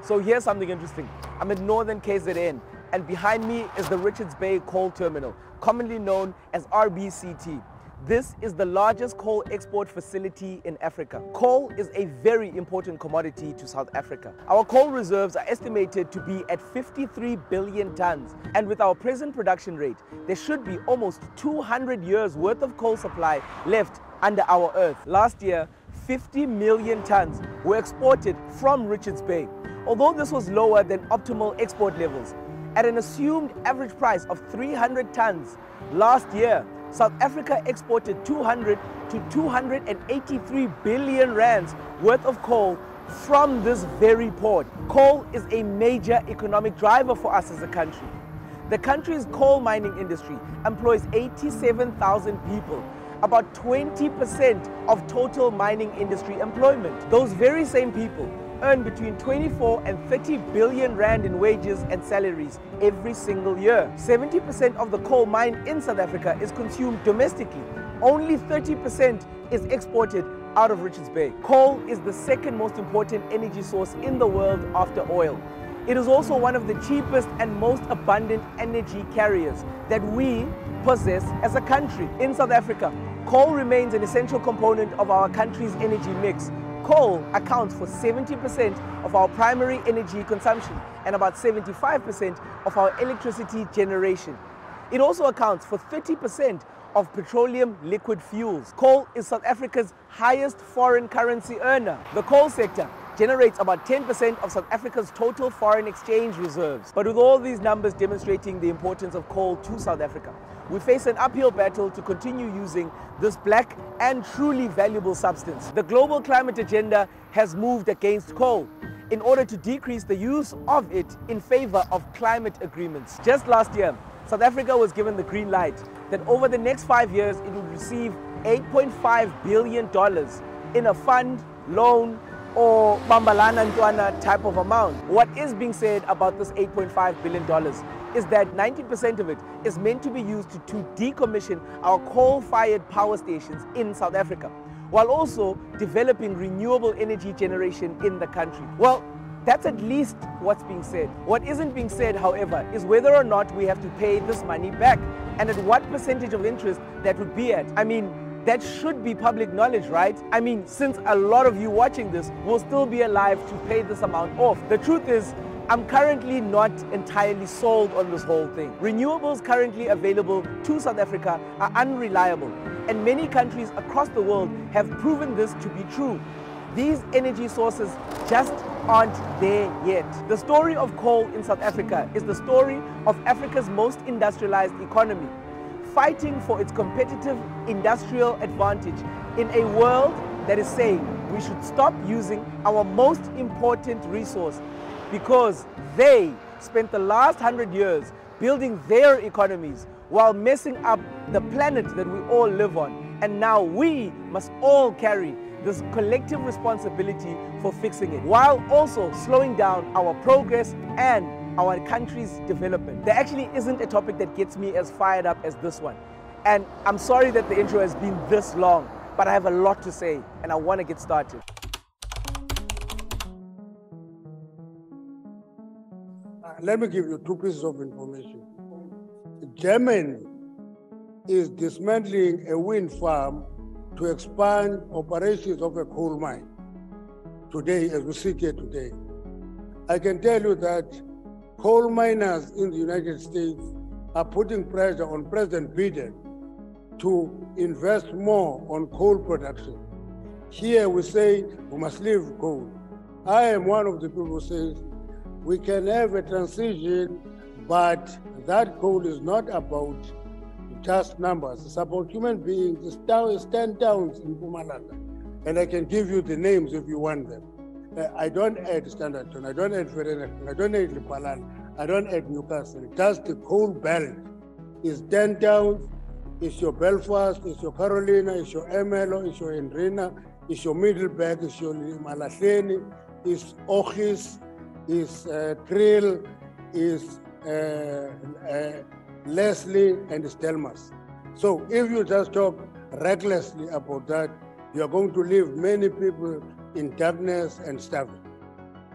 So here's something interesting. I'm in northern KZN, and behind me is the Richards Bay Coal Terminal, commonly known as RBCT. This is the largest coal export facility in Africa. Coal is a very important commodity to South Africa. Our coal reserves are estimated to be at 53 billion tons, and with our present production rate, there should be almost 200 years worth of coal supply left under our earth. Last year, 50 million tons were exported from Richards Bay. Although this was lower than optimal export levels, at an assumed average price of 300 tons last year, South Africa exported 200 to 283 billion rands worth of coal from this very port. Coal is a major economic driver for us as a country. The country's coal mining industry employs 87,000 people, about 20% of total mining industry employment. Those very same people earn between 24 and 30 billion rand in wages and salaries every single year. 70% of the coal mined in South Africa is consumed domestically. Only 30% is exported out of Richards Bay. Coal is the second most important energy source in the world after oil. It is also one of the cheapest and most abundant energy carriers that we possess as a country. In South Africa, coal remains an essential component of our country's energy mix. Coal accounts for 70% of our primary energy consumption and about 75% of our electricity generation. It also accounts for 30% of petroleum liquid fuels. Coal is South Africa's highest foreign currency earner. The coal sector generates about 10% of South Africa's total foreign exchange reserves. But with all these numbers demonstrating the importance of coal to South Africa, we face an uphill battle to continue using this black and truly valuable substance. The global climate agenda has moved against coal in order to decrease the use of it in favor of climate agreements. Just last year, South Africa was given the green light that over the next 5 years it would receive $8.5 billion in a fund, loan, or Bambalana Ntwana type of amount. What is being said about this $8.5 billion is that 90% of it is meant to be used to decommission our coal-fired power stations in South Africa, while also developing renewable energy generation in the country. Well, that's at least what's being said. What isn't being said, however, is whether or not we have to pay this money back and at what percentage of interest that would be at. I mean, that should be public knowledge, right? I mean, since a lot of you watching this will still be alive to pay this amount off. The truth is, I'm currently not entirely sold on this whole thing. Renewables currently available to South Africa are unreliable, and many countries across the world have proven this to be true. These energy sources just aren't there yet. The story of coal in South Africa is the story of Africa's most industrialized economy, fighting for its competitive industrial advantage in a world that is saying we should stop using our most important resource because they spent the last 100 years building their economies while messing up the planet that we all live on. And now we must all carry this collective responsibility for fixing it, while also slowing down our progress and our country's development. There actually isn't a topic that gets me as fired up as this one. And I'm sorry that the intro has been this long, but I have a lot to say and I want to get started. Let me give you two pieces of information. Germany is dismantling a wind farm to expand operations of a coal mine today, as we sit here today. I can tell you that coal miners in the United States are putting pressure on President Biden to invest more on coal production. Here we say we must leave coal. I am one of the people who says we can have a transition, but that coal is not about just numbers. It's about human beings. It's 10 towns in Mpumalanga, and I can give you the names if you want them. I don't add Standerton, I don't add Vereeniging, I don't add Lephalale, I don't add Newcastle. Just the coal belt is 10 towns. It's your Belfast, it's your Carolina, it's your Ermelo, it's your Hendrina, it's your Middelburg, it's your Malahleni, it's Ogies, it's Kriel, it's Leslie, and it's Delmas. So if you just talk recklessly about that, you are going to leave many people in darkness and starving.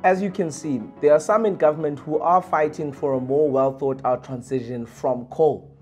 As you can see, there are some in government who are fighting for a more well thought out transition from coal.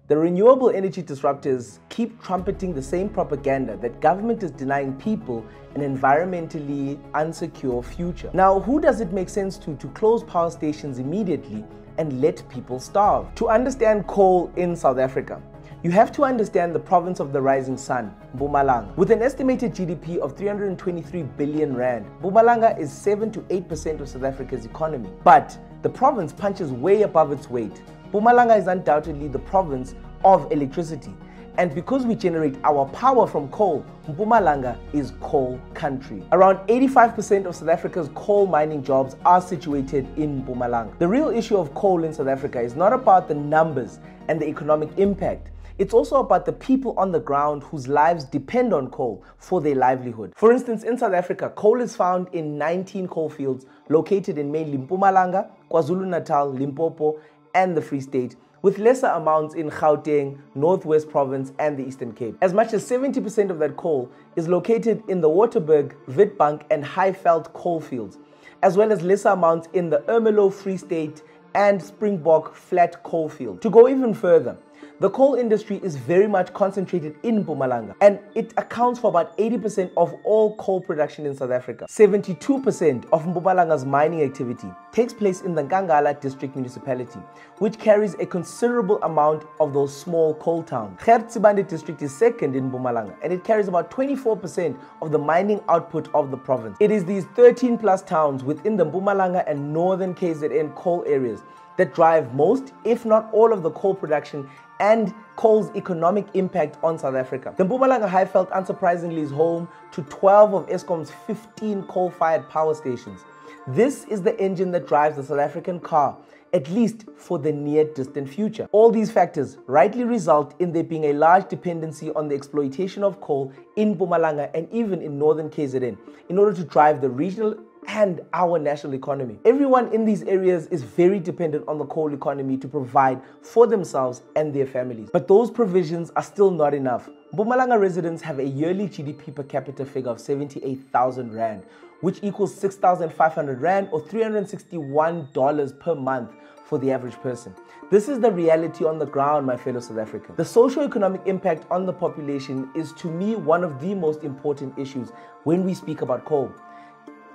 The renewable energy disruptors keep trumpeting the same propaganda that government is denying people an environmentally unsecure future. Now, who does it make sense to close power stations immediately and let people starve? To understand coal in South Africa, you have to understand the province of the rising sun, Mpumalanga. With an estimated GDP of 323 billion rand, Mpumalanga is 7 to 8% of South Africa's economy. But the province punches way above its weight. Mpumalanga is undoubtedly the province of electricity. And because we generate our power from coal, Mpumalanga is coal country. Around 85% of South Africa's coal mining jobs are situated in Mpumalanga. The real issue of coal in South Africa is not about the numbers and the economic impact. It's also about the people on the ground whose lives depend on coal for their livelihood. For instance, in South Africa, coal is found in 19 coal fields located in mainly Mpumalanga, KwaZulu-Natal, Limpopo, and the Free State, with lesser amounts in Gauteng, Northwest Province, and the Eastern Cape. As much as 70% of that coal is located in the Waterberg, Witbank, and Highveld coal fields, as well as lesser amounts in the Ermelo, Free State, and Springbok flat coal field. To go even further, the coal industry is very much concentrated in Mpumalanga, and it accounts for about 80% of all coal production in South Africa. 72% of Mpumalanga's mining activity takes place in the Nkangala district municipality, which carries a considerable amount of those small coal towns. Gertsibande district is second in Mpumalanga, and it carries about 24% of the mining output of the province. It is these 13 plus towns within the Mpumalanga and northern KZN coal areas that drive most, if not all, of the coal production and coal's economic impact on South Africa. The Mpumalanga Highveld, unsurprisingly, is home to 12 of Eskom's 15 coal-fired power stations. This is the engine that drives the South African car, at least for the near-distant future. All these factors rightly result in there being a large dependency on the exploitation of coal in Mpumalanga and even in northern KZN in order to drive the regional and our national economy. Everyone in these areas is very dependent on the coal economy to provide for themselves and their families. But those provisions are still not enough. Mpumalanga residents have a yearly GDP per capita figure of 78,000 rand, which equals 6,500 rand or $361 per month for the average person. This is the reality on the ground, my fellow South Africans. The socio-economic impact on the population is, to me, one of the most important issues when we speak about coal.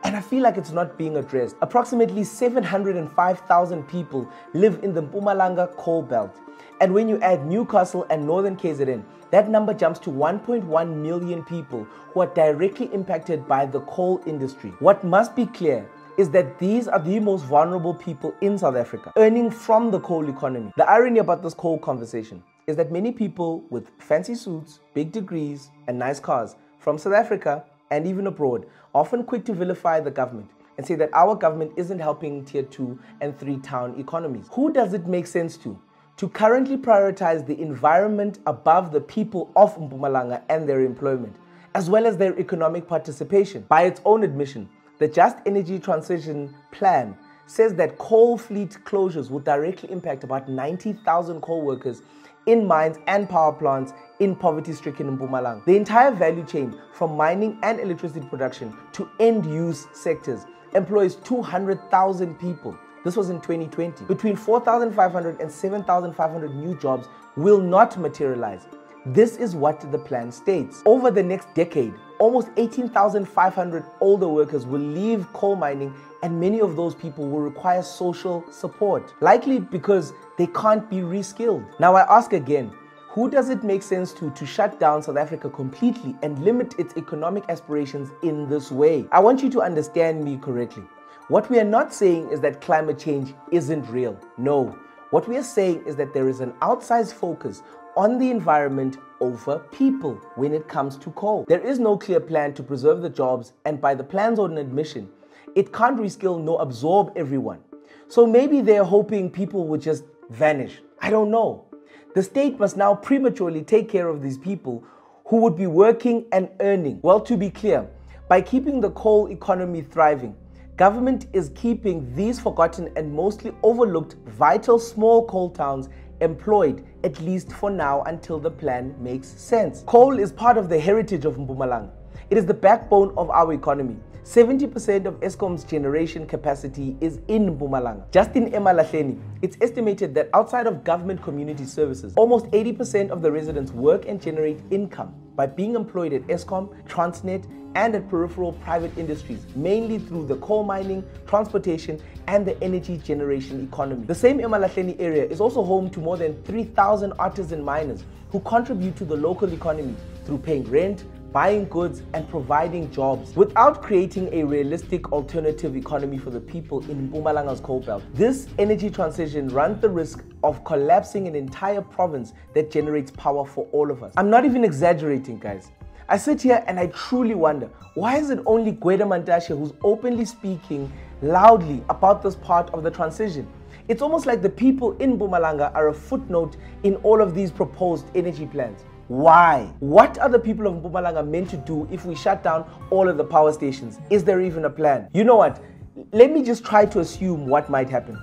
And I feel like it's not being addressed. Approximately 705,000 people live in the Mpumalanga coal belt. And when you add Newcastle and northern KZN, that number jumps to 1.1 million people who are directly impacted by the coal industry. What must be clear is that these are the most vulnerable people in South Africa, earning from the coal economy. The irony about this coal conversation is that many people with fancy suits, big degrees, and nice cars from South Africa and even abroad often quick to vilify the government and say that our government isn't helping tier 2 and 3 town economies. Who does it make sense to currently prioritize the environment above the people of Mpumalanga and their employment, as well as their economic participation? By its own admission, the Just Energy Transition Plan says that coal fleet closures will directly impact about 90,000 coal workers in mines and power plants in poverty-stricken Mpumalanga. The entire value chain, from mining and electricity production to end-use sectors, employs 200,000 people. This was in 2020. Between 4,500 and 7,500 new jobs will not materialize. This is what the plan states. Over the next decade, almost 18,500 older workers will leave coal mining, and many of those people will require social support, likely because they can't be reskilled. Now I ask again, who does it make sense to shut down South Africa completely and limit its economic aspirations in this way? I want you to understand me correctly. What we are not saying is that climate change isn't real. No. What we are saying is that there is an outsized focus on the environment over people when it comes to coal. There is no clear plan to preserve the jobs, and by the plan's own admission, it can't reskill nor absorb everyone. So maybe they're hoping people would just vanish. I don't know. The state must now prematurely take care of these people who would be working and earning. Well, to be clear, by keeping the coal economy thriving, government is keeping these forgotten and mostly overlooked vital small coal towns employed, at least for now, until the plan makes sense. Coal is part of the heritage of Mpumalanga. It is the backbone of our economy. 70% of Eskom's generation capacity is in Mpumalanga. Just in Emalahleni, it's estimated that outside of government community services, almost 80% of the residents work and generate income by being employed at Eskom, Transnet, and at peripheral private industries, mainly through the coal mining, transportation, and the energy generation economy. The same Emalahleni area is also home to more than 3,000 artisan miners who contribute to the local economy through paying rent, buying goods, and providing jobs. Without creating a realistic alternative economy for the people in Mpumalanga's coal belt, this energy transition runs the risk of collapsing an entire province that generates power for all of us. I'm not even exaggerating, guys. I sit here and I truly wonder, why is it only Gwede Mantashe who's openly speaking loudly about this part of the transition? It's almost like the people in Mpumalanga are a footnote in all of these proposed energy plans. Why? What are the people of Mpumalanga meant to do if we shut down all of the power stations? Is there even a plan? You know what? Let me just try to assume what might happen.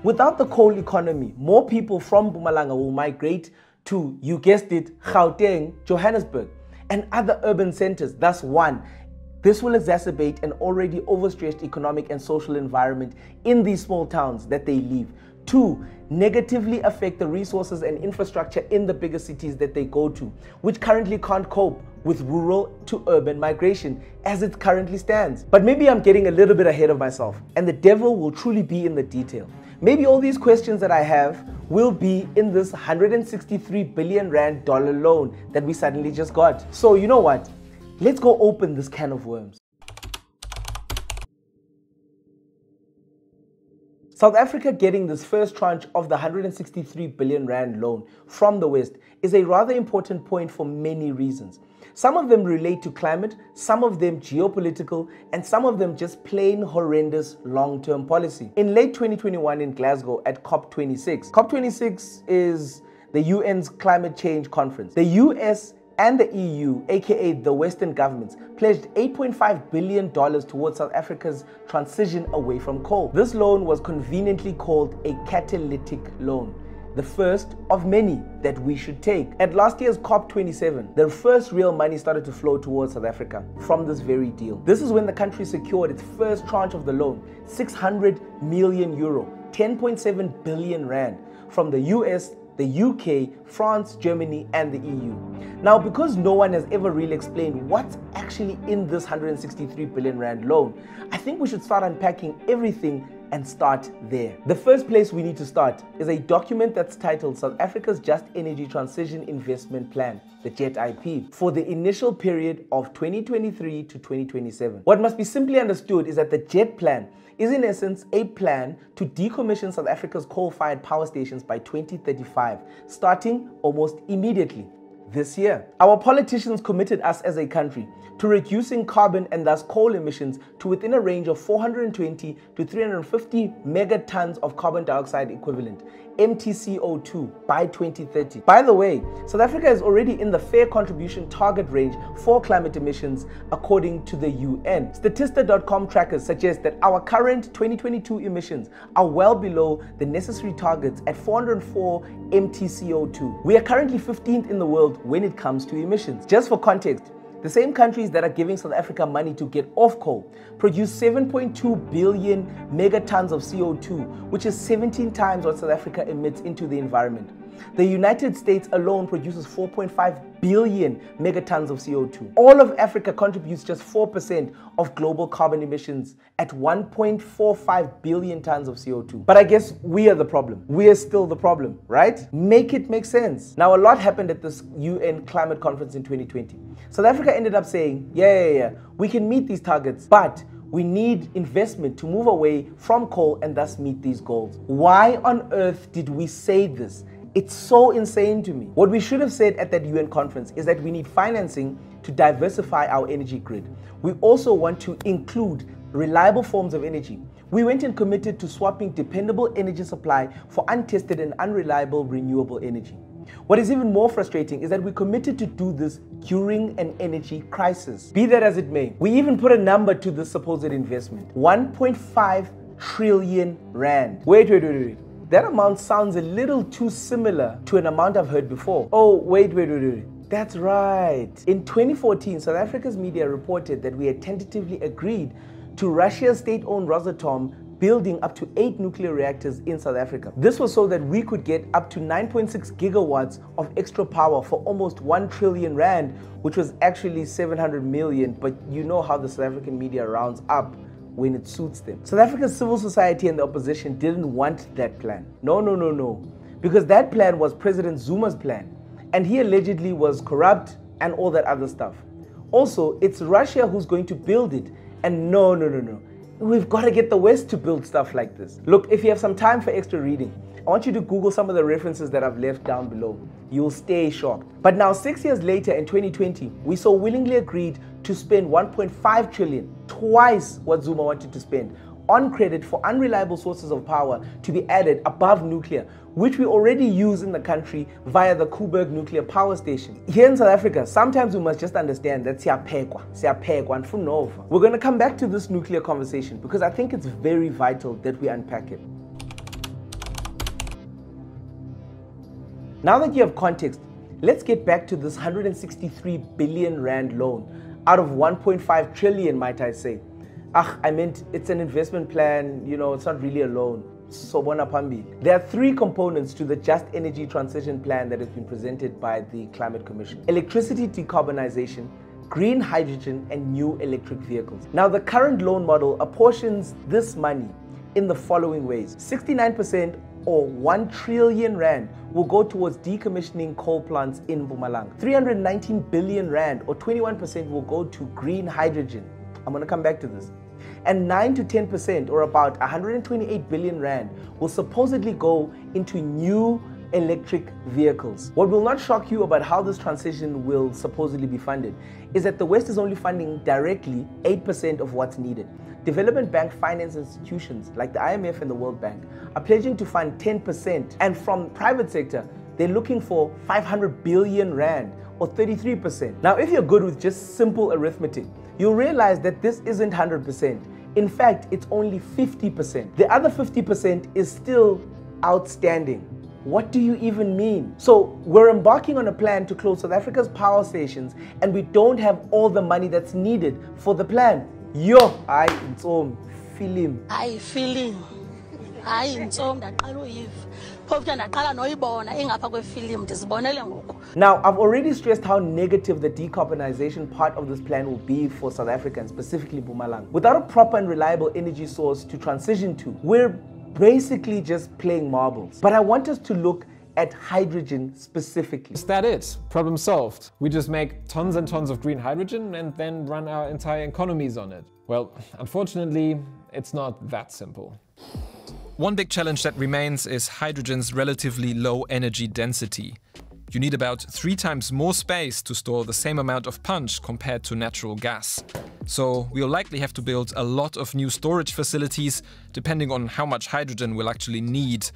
Without the coal economy, more people from Mpumalanga will migrate to, you guessed it, Gauteng, Johannesburg, and other urban centers. Thus, one, this will exacerbate an already overstretched economic and social environment in these small towns that they leave. Two, negatively affect the resources and infrastructure in the bigger cities that they go to, which currently can't cope with rural to urban migration as it currently stands. But maybe I'm getting a little bit ahead of myself, and the devil will truly be in the detail. Maybe all these questions that I have will be in this 163 billion rand dollar loan that we suddenly just got. So you know what? Let's go open this can of worms. South Africa getting this first tranche of the 163 billion rand loan from the West is a rather important point for many reasons. Some of them relate to climate, some of them geopolitical, and some of them just plain horrendous long-term policy. In late 2021 in Glasgow at COP26, COP26 is the UN's climate change conference. The US and the EU, aka the Western governments, pledged $8.5 billion towards South Africa's transition away from coal. This loan was conveniently called a catalytic loan, the first of many that we should take. At last year's COP27, the first real money started to flow towards South Africa from this very deal. This is when the country secured its first tranche of the loan, 600 million euro, 10.7 billion rand, from the US, the UK, France, Germany, and the EU. Now, because no one has ever really explained what's actually in this 163 billion rand loan, I think we should start unpacking everything and start there. The first place we need to start is a document that's titled South Africa's Just Energy Transition Investment Plan, the JET-IP, for the initial period of 2023 to 2027. What must be simply understood is that the JET plan is in essence a plan to decommission South Africa's coal-fired power stations by 2035, starting almost immediately this year. Our politicians committed us as a country to reducing carbon and thus coal emissions to within a range of 420 to 350 megatons of carbon dioxide equivalent, MTCO2, by 2030. By the way, South Africa is already in the fair contribution target range for climate emissions according to the UN. Statista.com trackers suggest that our current 2022 emissions are well below the necessary targets at 404 MTCO2. We are currently 15th in the world when it comes to emissions. Just for context, the same countries that are giving South Africa money to get off coal produce 7.2 billion megatons of CO2, which is 17 times what South Africa emits into the environment. The United States alone produces 4.5 billion megatons of CO2. All of Africa contributes just 4% of global carbon emissions at 1.45 billion tons of CO2. But I guess we are the problem. We are still the problem, right? Make it make sense. Now, a lot happened at this UN climate conference in 2020. South Africa ended up saying, yeah, we can meet these targets, but we need investment to move away from coal and thus meet these goals. Why on earth did we say this? It's so insane to me. What we should have said at that UN conference is that we need financing to diversify our energy grid. We also want to include reliable forms of energy. We went and committed to swapping dependable energy supply for untested and unreliable renewable energy. What is even more frustrating is that we committed to do this during an energy crisis. Be that as it may, we even put a number to this supposed investment, 1.5 trillion rand. Wait. That amount sounds a little too similar to an amount I've heard before. Oh, wait. That's right. In 2014, South Africa's media reported that we had tentatively agreed to Russia's state-owned Rosatom building up to 8 nuclear reactors in South Africa. This was so that we could get up to 9.6 gigawatts of extra power for almost 1 trillion rand, which was actually 700 million, but you know how the South African media rounds up when it suits them. South Africa's civil society and the opposition didn't want that plan. No. Because that plan was President Zuma's plan, and he allegedly was corrupt and all that other stuff. Also, it's Russia who's going to build it, and no. We've got to get the West to build stuff like this. Look, if you have some time for extra reading, I want you to Google some of the references that I've left down below. You'll stay shocked. But now, 6 years later, in 2020, we so willingly agreed to spend 1.5 trillion, twice what Zuma wanted to spend, on credit for unreliable sources of power to be added above nuclear, which we already use in the country via the Koeberg nuclear power station. Here in South Africa, sometimes we must just understand that siyapekwa and funova. We're going to come back to this nuclear conversation because I think it's very vital that we unpack it. Now that you have context, let's get back to this 163 billion rand loan out of 1.5 trillion, might I say. I meant it's an investment plan, it's not really a loan. So there are 3 components to the Just Energy Transition Plan that has been presented by the Climate Commission: electricity decarbonization, green hydrogen, and new electric vehicles. Now, the current loan model apportions this money in the following ways. 69% or 1 trillion rand will go towards decommissioning coal plants in Mpumalanga. 319 billion rand or 21% will go to green hydrogen. I'm going to come back to this. And 9 to 10% or about 128 billion rand will supposedly go into new electric vehicles. What will not shock you about how this transition will supposedly be funded is that the West is only funding directly 8% of what's needed. Development bank finance institutions like the IMF and the World Bank are pledging to fund 10%, and from private sector, they're looking for 500 billion rand or 33%. Now, if you're good with just simple arithmetic, you'll realize that this isn't 100%. In fact, it's only 50%. The other 50% is still outstanding. What do you even mean? So we're embarking on a plan to close South Africa's power stations, and we don't have all the money that's needed for the plan. It's film. Now, I've already stressed how negative the decarbonization part of this plan will be for South Africa, and specifically Mpumalanga. Without a proper and reliable energy source to transition to, we're basically just playing marbles. But I want us to look at hydrogen specifically. Is that it? Problem solved. We just make tons and tons of green hydrogen and then run our entire economies on it. Well, unfortunately, it's not that simple. One big challenge that remains is hydrogen's relatively low energy density. You need about 3 times more space to store the same amount of punch compared to natural gas. So we'll likely have to build a lot of new storage facilities, depending on how much hydrogen we'll actually need.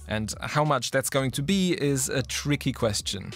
And how much that's going to be is a tricky question.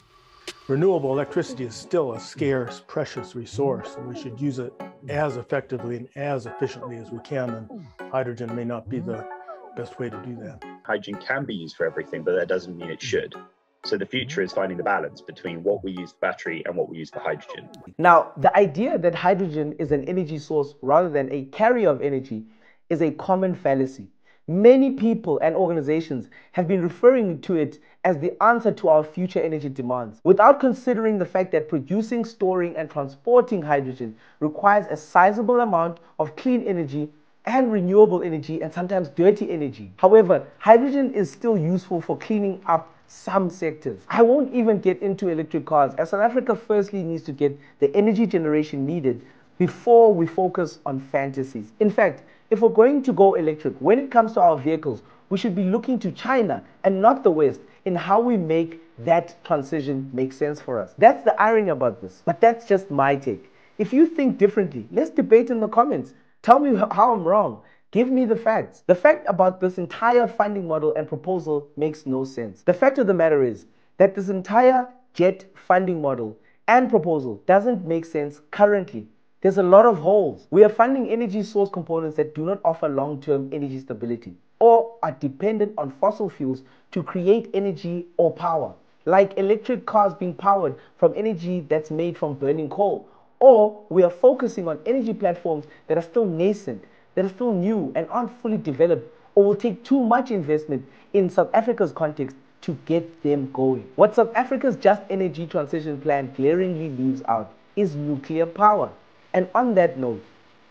Renewable electricity is still a scarce, precious resource, and we should use it as effectively and as efficiently as we can, and hydrogen may not be the best way to do that. Hydrogen can be used for everything, but that doesn't mean it should. So the future is finding the balance between what we use for battery and what we use for hydrogen. Now, the idea that hydrogen is an energy source rather than a carrier of energy is a common fallacy. Many people and organizations have been referring to it as the answer to our future energy demands, without considering the fact that producing, storing, and transporting hydrogen requires a sizable amount of clean energy and renewable energy, and sometimes dirty energy. However, hydrogen is still useful for cleaning up some sectors. I won't even get into electric cars, as South Africa firstly needs to get the energy generation needed before we focus on fantasies. In fact, if we're going to go electric, when it comes to our vehicles, we should be looking to China and not the West in how we make that transition make sense for us. That's the irony about this, but that's just my take. If you think differently, let's debate in the comments. Tell me how I'm wrong. Give me the facts. The fact about this entire funding model and proposal makes no sense. The fact of the matter is that this entire JET funding model and proposal doesn't make sense currently. There's a lot of holes. We are funding energy source components that do not offer long-term energy stability or are dependent on fossil fuels to create energy or power. like electric cars being powered from energy that's made from burning coal. Or we are focusing on energy platforms that are still nascent, that are still new and aren't fully developed, or will take too much investment in South Africa's context to get them going. What South Africa's just energy transition plan glaringly leaves out is nuclear power. And on that note,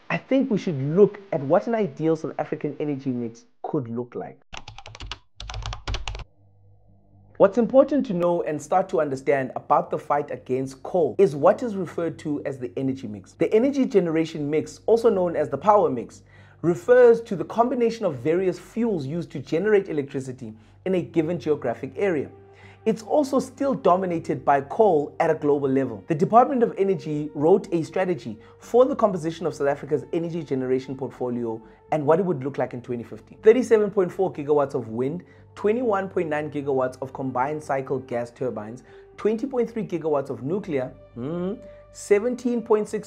I think we should look at what an ideal South African energy mix could look like. What's important to know and start to understand about the fight against coal is what is referred to as the energy mix. The energy generation mix, also known as the power mix, refers to the combination of various fuels used to generate electricity in a given geographic area. It's also still dominated by coal at a global level. The Department of Energy wrote a strategy for the composition of South Africa's energy generation portfolio and what it would look like in 2050. 37.4 gigawatts of wind, 21.9 gigawatts of combined cycle gas turbines, 20.3 gigawatts of nuclear, 17.6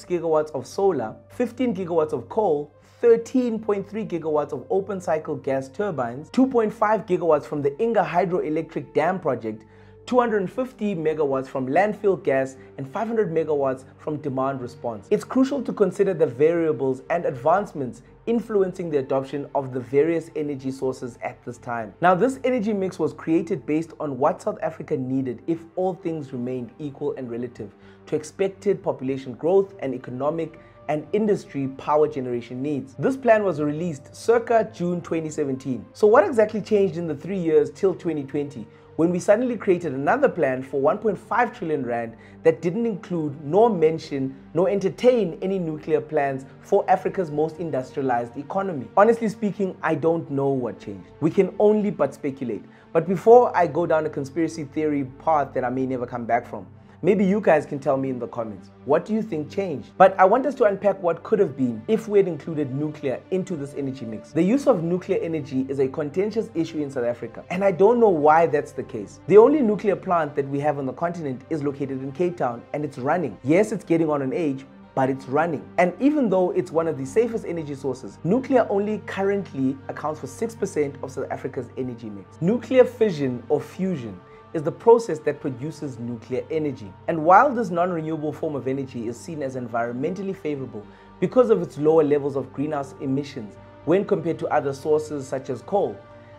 gigawatts of solar, 15 gigawatts of coal, 13.3 gigawatts of open cycle gas turbines, 2.5 gigawatts from the Inga hydroelectric dam project, 250 megawatts from landfill gas, and 500 megawatts from demand response. It's crucial to consider the variables and advancements influencing the adoption of the various energy sources at this time. Now, this energy mix was created based on what South Africa needed if all things remained equal and relative to expected population growth and economic and industry power generation needs. This plan was released circa June 2017. So what exactly changed in the 3 years till 2020 when we suddenly created another plan for 1.5 trillion rand that didn't include nor mention nor entertain any nuclear plans for Africa's most industrialized economy? Honestly speaking, I don't know what changed. We can only but speculate. But before I go down a conspiracy theory path that I may never come back from, maybe you guys can tell me in the comments, what do you think changed? But I want us to unpack what could have been if we had included nuclear into this energy mix. The use of nuclear energy is a contentious issue in South Africa, and I don't know why that's the case. The only nuclear plant that we have on the continent is located in Cape Town, and it's running. Yes, it's getting on an age, but it's running. And even though it's one of the safest energy sources, nuclear only currently accounts for 6% of South Africa's energy mix. Nuclear fission or fusion is the process that produces nuclear energy. And while this non-renewable form of energy is seen as environmentally favorable because of its lower levels of greenhouse emissions when compared to other sources such as coal,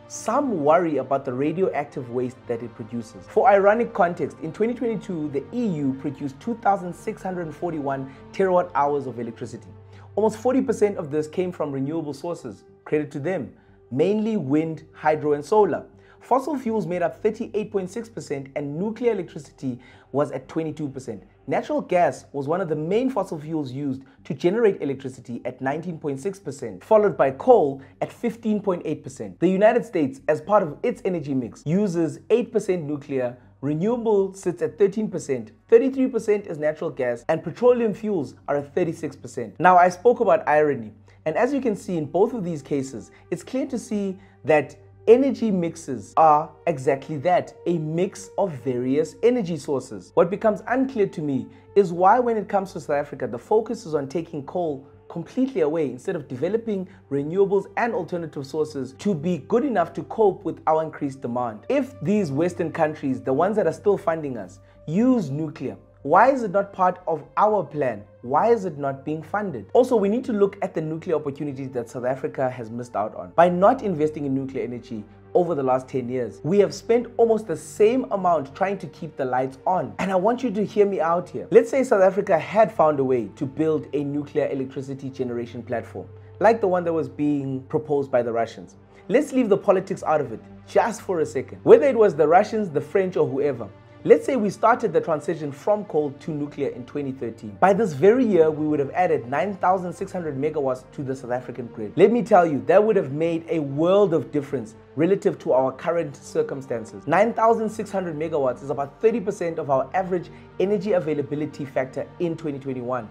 some worry about the radioactive waste that it produces. For ironic context, in 2022, the EU produced 2,641 terawatt hours of electricity. Almost 40% of this came from renewable sources, credit to them, mainly wind, hydro, and solar. Fossil fuels made up 38.6% and nuclear electricity was at 22%. Natural gas was one of the main fossil fuels used to generate electricity at 19.6%, followed by coal at 15.8%. The United States, as part of its energy mix, uses 8% nuclear, renewable sits at 13%, 33% is natural gas, and petroleum fuels are at 36%. Now, I spoke about irony, and as you can see in both of these cases, it's clear to see that energy mixes are exactly that, a mix of various energy sources. What becomes unclear to me is why when it comes to South Africa, the focus is on taking coal completely away instead of developing renewables and alternative sources to be good enough to cope with our increased demand. If these Western countries, the ones that are still funding us, use nuclear, why is it not part of our plan? Why is it not being funded? Also, we need to look at the nuclear opportunities that South Africa has missed out on. By not investing in nuclear energy over the last 10 years, we have spent almost the same amount trying to keep the lights on. And I want you to hear me out here. Let's say South Africa had found a way to build a nuclear electricity generation platform, like the one that was being proposed by the Russians. Let's leave the politics out of it, just for a second. Whether it was the Russians, the French, or whoever, let's say we started the transition from coal to nuclear in 2013. By this very year, we would have added 9,600 megawatts to the South African grid. Let me tell you, that would have made a world of difference relative to our current circumstances. 9,600 megawatts is about 30% of our average energy availability factor in 2021.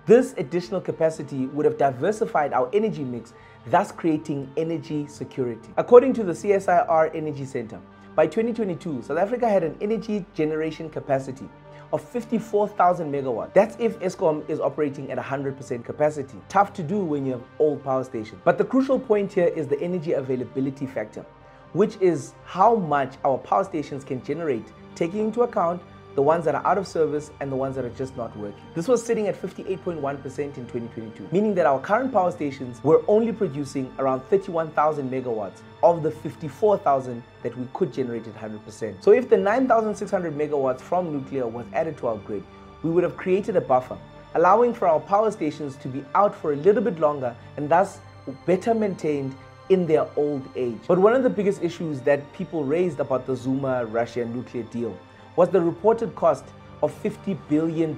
This additional capacity would have diversified our energy mix, thus creating energy security. According to the CSIR Energy Center, by 2022, South Africa had an energy generation capacity of 54,000 megawatts. That's if Eskom is operating at 100% capacity. Tough to do when you have old power stations. But the crucial point here is the energy availability factor. which is how much our power stations can generate, taking into account the ones that are out of service and the ones that are just not working. This was sitting at 58.1% in 2022, meaning that our current power stations were only producing around 31,000 megawatts of the 54,000 that we could generate at 100%. So if the 9,600 megawatts from nuclear was added to our grid, we would have created a buffer, allowing for our power stations to be out for a little bit longer and thus better maintained in their old age. But one of the biggest issues that people raised about the Zuma-Russia nuclear deal was the reported cost of $50 billion,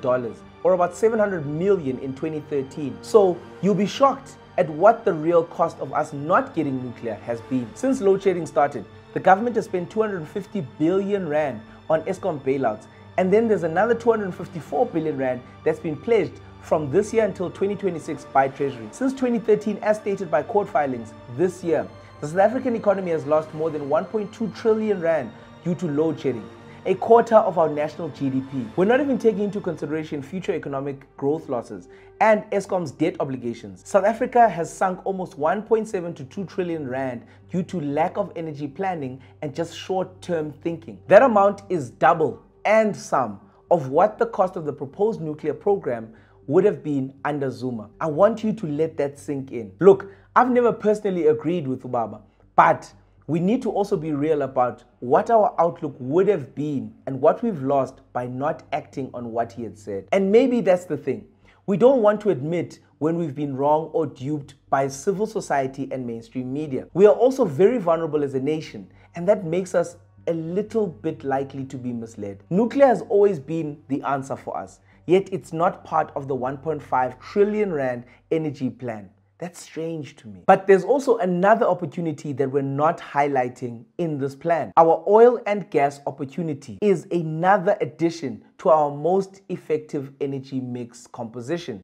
or about 700 million in 2013. So you'll be shocked at what the real cost of us not getting nuclear has been. Since load shedding started, the government has spent 250 billion rand on Eskom bailouts, and then there's another 254 billion rand that's been pledged from this year until 2026 by Treasury. Since 2013, as stated by court filings this year, the South African economy has lost more than 1.2 trillion rand due to load shedding, a quarter of our national GDP. We're not even taking into consideration future economic growth losses and Eskom's debt obligations. South Africa has sunk almost 1.7 to 2 trillion rand due to lack of energy planning and just short-term thinking. That amount is double and some of what the cost of the proposed nuclear program would have been under Zuma. I want you to let that sink in. Look, I've never personally agreed with Ubaba, but we need to also be real about what our outlook would have been and what we've lost by not acting on what he had said. And maybe that's the thing. We don't want to admit when we've been wrong or duped by civil society and mainstream media. We are also very vulnerable as a nation, and that makes us a little bit likely to be misled. Nuclear has always been the answer for us, yet it's not part of the 1.5 trillion rand energy plan. That's strange to me. But there's also another opportunity that we're not highlighting in this plan. Our oil and gas opportunity is another addition to our most effective energy mix composition.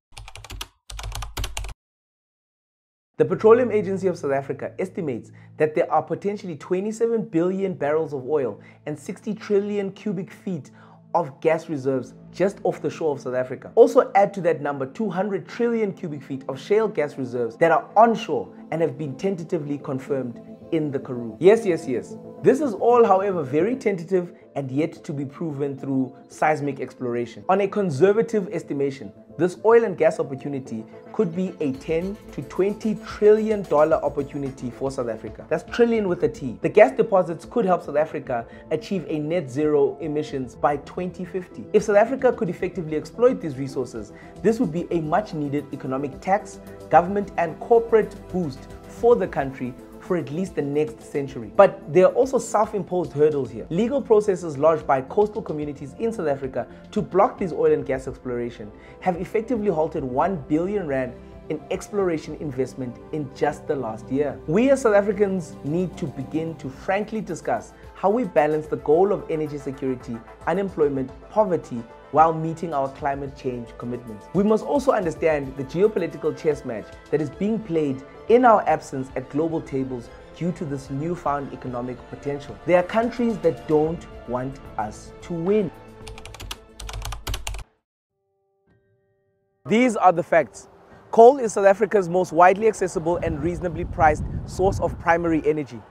The Petroleum Agency of South Africa estimates that there are potentially 27 billion barrels of oil and 60 trillion cubic feet of gas reserves just off the shore of South Africa. Also add to that number 200 trillion cubic feet of shale gas reserves that are onshore and have been tentatively confirmed in the Karoo. Yes. This is all, however, very tentative and yet to be proven through seismic exploration. On a conservative estimation, this oil and gas opportunity could be a $10 to $20 trillion opportunity for South Africa. That's trillion with a T. The gas deposits could help South Africa achieve a net zero emissions by 2050. If South Africa could effectively exploit these resources, this would be a much needed economic tax, government and corporate boost for the country for at least the next century. But there are also self-imposed hurdles here. Legal processes lodged by coastal communities in South Africa to block this oil and gas exploration have effectively halted 1 billion rand in exploration investment in just the last year. We as South Africans need to begin to frankly discuss how we balance the goal of energy security, unemployment, poverty, while meeting our climate change commitments. We must also understand the geopolitical chess match that is being played in our absence at global tables due to this newfound economic potential. There are countries that don't want us to win. These are the facts. Coal is South Africa's most widely accessible and reasonably priced source of primary energy.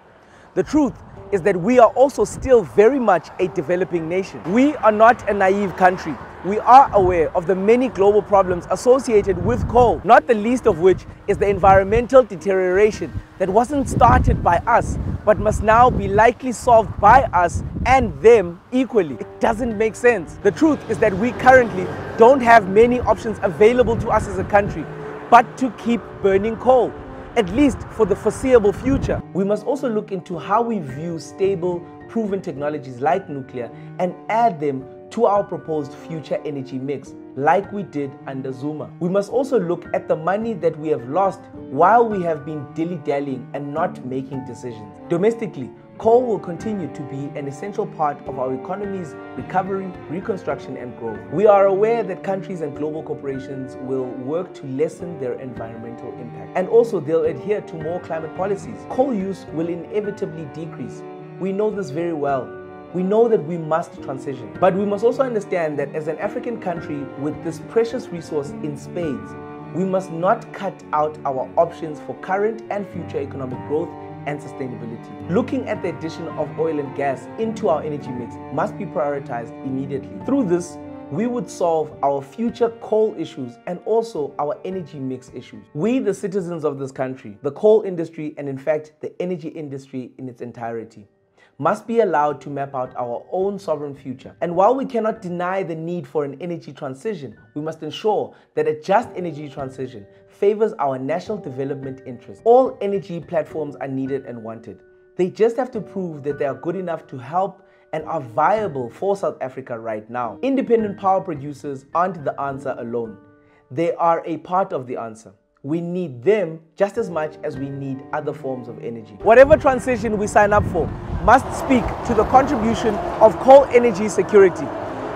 The truth is that we are also still very much a developing nation. We are not a naive country. We are aware of the many global problems associated with coal, not the least of which is the environmental deterioration that wasn't started by us, but must now be likely solved by us and them equally. It doesn't make sense. The truth is that we currently don't have many options available to us as a country, but to keep burning coal, at least for the foreseeable future. We must also look into how we view stable, proven technologies like nuclear and add them to our proposed future energy mix, like we did under Zuma. We must also look at the money that we have lost while we have been dilly-dallying and not making decisions. Domestically, coal will continue to be an essential part of our economy's recovery, reconstruction, and growth. We are aware that countries and global corporations will work to lessen their environmental impact, and also they'll adhere to more climate policies. Coal use will inevitably decrease. We know this very well. We know that we must transition, but we must also understand that as an African country with this precious resource in spades, we must not cut out our options for current and future economic growth and sustainability. Looking at the addition of oil and gas into our energy mix must be prioritized immediately. Through this, we would solve our future coal issues and also our energy mix issues. We, the citizens of this country, the coal industry, and in fact, the energy industry in its entirety, must be allowed to map out our own sovereign future. And while we cannot deny the need for an energy transition, we must ensure that a just energy transition favors our national development interests. All energy platforms are needed and wanted. They just have to prove that they are good enough to help and are viable for South Africa right now. Independent power producers aren't the answer alone. They are a part of the answer. We need them just as much as we need other forms of energy. Whatever transition we sign up for must speak to the contribution of coal energy security,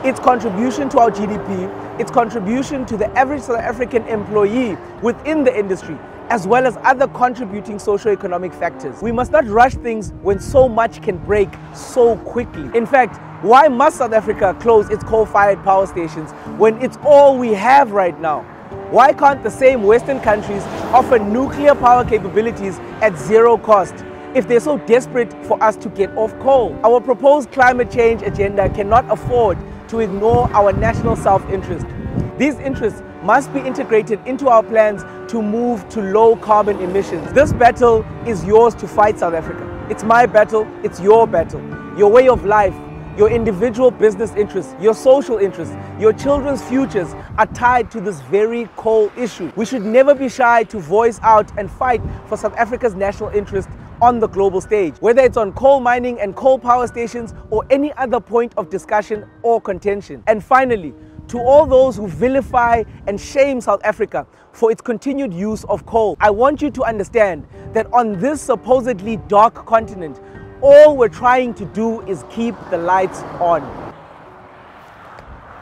its contribution to our GDP, its contribution to the average South African employee within the industry, as well as other contributing socio-economic factors. We must not rush things when so much can break so quickly. In fact, why must South Africa close its coal-fired power stations when it's all we have right now? Why can't the same Western countries offer nuclear power capabilities at zero cost if they're so desperate for us to get off coal? Our proposed climate change agenda cannot afford to ignore our national self-interest. These interests must be integrated into our plans to move to low carbon emissions. This battle is yours to fight, South Africa. It's my battle, it's your battle. Your way of life, your individual business interests, your social interests, your children's futures are tied to this very coal issue. We should never be shy to voice out and fight for South Africa's national interest on the global stage, whether it's on coal mining and coal power stations or any other point of discussion or contention. And finally, to all those who vilify and shame South Africa for its continued use of coal, I want you to understand that on this supposedly dark continent, all we're trying to do is keep the lights on.